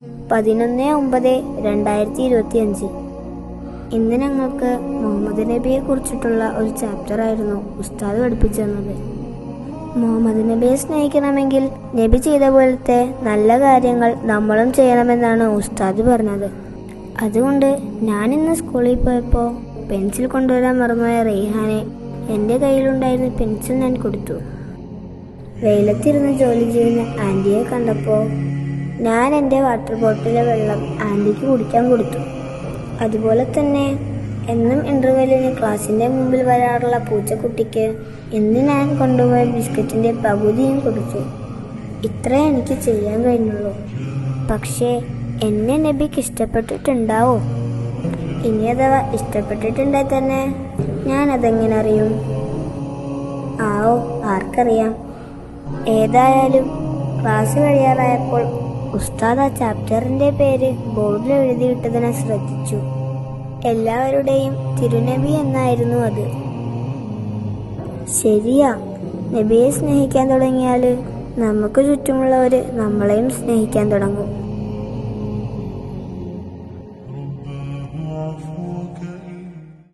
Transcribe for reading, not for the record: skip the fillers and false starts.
11/9/2025. ഇന്ന് ഞങ്ങൾക്ക് മുഹമ്മദ് നബിയെ കുറിച്ചിട്ടുള്ള ഒരു ചാപ്റ്ററായിരുന്നു ഉസ്താദ് പഠിപ്പിച്ചു തന്നത്. മുഹമ്മദ് നബിയെ സ്നേഹിക്കണമെങ്കിൽ നബി ചെയ്ത പോലത്തെ നല്ല കാര്യങ്ങൾ നമ്മളും ചെയ്യണമെന്നാണ് ഉസ്താദ് പറഞ്ഞത്. അതുകൊണ്ട് ഞാനിന്ന് സ്കൂളിൽ പോയപ്പോൾ പെൻസിൽ കൊണ്ടുവരാൻ മറന്നുപോയ റെയ്ഹാനെ എൻ്റെ കയ്യിലുണ്ടായിരുന്ന പെൻസിൽ ഞാൻ കൊടുത്തു. വെയിലത്തിരുന്ന് ജോലി ചെയ്യുന്ന ആൻറ്റിയെ കണ്ടപ്പോൾ ഞാൻ എൻ്റെ വാട്ടർ ബോട്ടിലെ വെള്ളം ആൻറ്റിക്ക് കുടിക്കാൻ കൊടുത്തു. അതുപോലെ തന്നെ എന്നും ഇൻ്റർവെല്ലിന് ക്ലാസ്സിൻ്റെ മുമ്പിൽ വരാറുള്ള പൂച്ചക്കുട്ടിക്ക് ഇന്ന് ഞാൻ കൊണ്ടുപോയ ബിസ്ക്കറ്റിൻ്റെ പകുതിയും കൊടുത്തു. ഇത്രേ എനിക്ക് ചെയ്യാൻ കഴിഞ്ഞുള്ളൂ. പക്ഷേ എന്നെ നബിക്ക് ഇഷ്ടപ്പെട്ടിട്ടുണ്ടാവോ? ഇനി അഥവാ ഇഷ്ടപ്പെട്ടിട്ടുണ്ടെങ്കിൽ തന്നെ ഞാനതെങ്ങനെ അറിയും? ആർക്കറിയാം. ഏതായാലും ക്ലാസ് കഴിയാറായപ്പോൾ ഉസ്താദ് ആ ചാപ്റ്ററിൻ്റെ പേര് ബോർഡിൽ എഴുതിയിട്ടതിനെ ശ്രദ്ധിച്ചു. എല്ലാവരുടെയും തിരുനബി എന്നായിരുന്നു അത്. ശരിയാ, നബിയെ സ്നേഹിക്കാൻ തുടങ്ങിയാൽ നമുക്ക് ചുറ്റുമുള്ളവർ നമ്മളെയും സ്നേഹിക്കാൻ തുടങ്ങും.